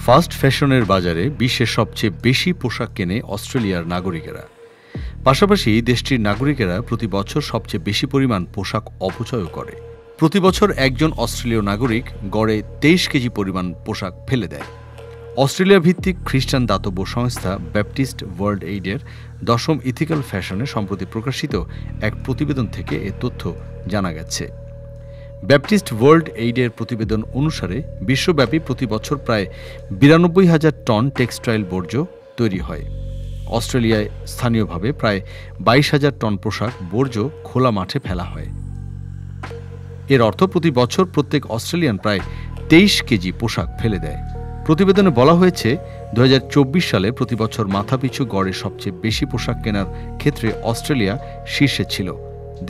Fast ফ্যাশনের বাজারে বিশ্বের সবচেয়ে বেশি পোশাক কেনে অস্ট্রেলিয়ার নাগরিকেরা। পাশাপাশি দেশটির নাগরিকেরা প্রতি বছর সবচেয়ে বেশি পরিমাণ পোশাক অপচয়ও করে। প্রতি বছর একজন অস্ট্রেলীয় নাগরিক গড়ে 23 কেজি পরিমাণ পোশাক ফেলে দেয়। অস্ট্রেলিয়া ভিত্তিক খ্রিস্টান দাতব্য সংস্থা ব্যাপটিস্ট ওয়ার্ল্ড এইডের 10ম ইথিক্যাল ফ্যাশনে সম্প্রতি প্রকাশিত এক প্রতিবেদন থেকে এ তথ্য জানা গেছে। ব্যাপটিস্ট ওয়ার্ল্ড এইডের প্রতিবেদন অনুসারে বিশ্বব্যাপী প্রতি বছর প্রায় 92,000 টন টেক্সটাইল বর্জ্য তৈরি হয়। অস্ট্রেলিয়ায় স্থানীয়ভাবে প্রায় 22,000 টন পোশাক বর্জ্য খোলা মাঠে ফেলা হয়। এর অর্থ প্রতি বছর প্রত্যেক অস্ট্রেলিয়ান প্রায় 23 কেজি পোশাক ফেলে দেয়। প্রতিবেদনে বলা হয়েছে 2024 সালে প্রতি বছর মাথাপিছু গড়ে সবচেয়ে বেশি পোশাক কেনার ক্ষেত্রে অস্ট্রেলিয়া শীর্ষে ছিল।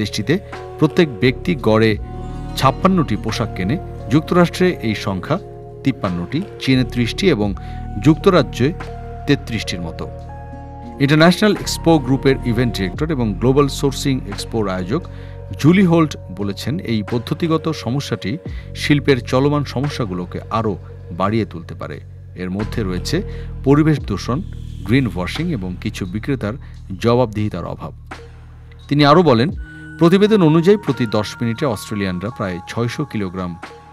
দেশটিতে প্রত্যেক ব্যক্তি গড়ে 56টি পোশাক কেনে। যুক্তরাষ্ট্রে এই সংখ্যা 53টি, চীনে 30টি এবং যুক্তরাজ্যে 33টির মতো। ইন্টারন্যাশনাল এক্সপো গ্রুপের ইভেন্ট ডিরেক্টর এবং গ্লোবাল সোর্সিং এক্সপোর আয়োজক জুলি হোল্ট বলেছেন, এই পদ্ধতিগত সমস্যাটি শিল্পের চলমান সমস্যাগুলোকে আরও বাড়িয়ে তুলতে পারে। এর মধ্যে রয়েছে পরিবেশ দূষণ, গ্রিন ওয়াশিং এবং কিছু বিক্রেতার জবাবদিহিতার অভাব। তিনি আরও বলেন, প্রতিবেদন অনুযায়ী প্রতি 10 মিনিটে অস্ট্রেলিয়ানরা প্রায় 600 কিলোগ্রাম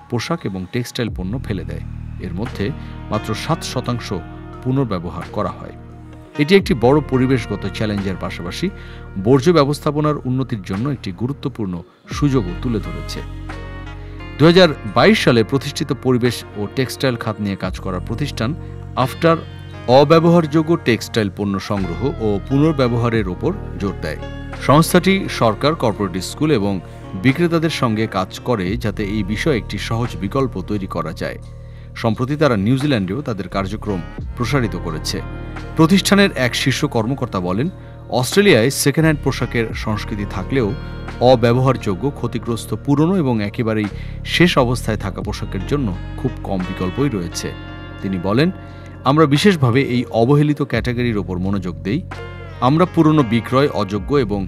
পোশাক এবং টেক্সটাইল পণ্য ফেলে দেয়। এর মধ্যে মাত্র 7% পুনর্ব্যবহার করা হয়। এটি একটি বড় পরিবেশগত চ্যালেঞ্জের পাশাপাশি বর্জ্য ব্যবস্থাপনার উন্নতির জন্য একটি গুরুত্বপূর্ণ সুযোগও তুলে ধরেছে। 2022 সালে প্রতিষ্ঠিত পরিবেশ ও টেক্সটাইল খাত নিয়ে কাজ করা প্রতিষ্ঠান আফটার অব্যবহারযোগ্য টেক্সটাইল পণ্য সংগ্রহ ও পুনর্ব্যবহারের ওপর জোর দেয়। সংস্থাটি সরকার, কর্পোরেট স্কুল এবং বিক্রেতাদের সঙ্গে কাজ করে যাতে এই বিষয়ে একটি সহজ বিকল্প তৈরি করা যায়। সম্প্রতি তারা নিউজিল্যান্ডেও তাদের কার্যক্রম প্রসারিত করেছে। প্রতিষ্ঠানের এক শীর্ষ কর্মকর্তা বলেন, অস্ট্রেলিয়ায় সেকেন্ড হ্যান্ড পোশাকের সংস্কৃতি থাকলেও অব্যবহারযোগ্য, ক্ষতিগ্রস্ত, পুরনো এবং একেবারেই শেষ অবস্থায় থাকা পোশাকের জন্য খুব কম বিকল্পই রয়েছে। তিনি বলেন, আমরা বিশেষভাবে এই অবহেলিত ক্যাটাগরির ওপর মনোযোগ দেই। আমরা পুরনো, বিক্রয় অযোগ্য এবং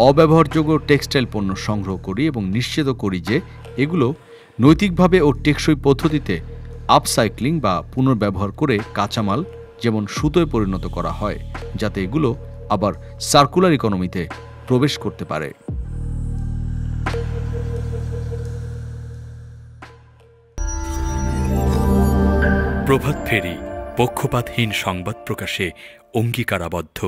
অব্যবহারযোগ্য টেক্সটাইল পণ্য সংগ্রহ করি এবং নিশ্চিত করি যে এগুলো নৈতিকভাবে ও টেকসই পদ্ধতিতে আপসাইক্লিং বা পুনর্ব্যবহার করে কাঁচামাল যেমন সুতোয় পরিণত করা হয়, যাতে এগুলো আবার সার্কুলার ইকোনমিতে প্রবেশ করতে পারে। প্রভাত ফেরি পক্ষপাতহীন সংবাদ প্রকাশে অঙ্গীকারাবদ্ধ।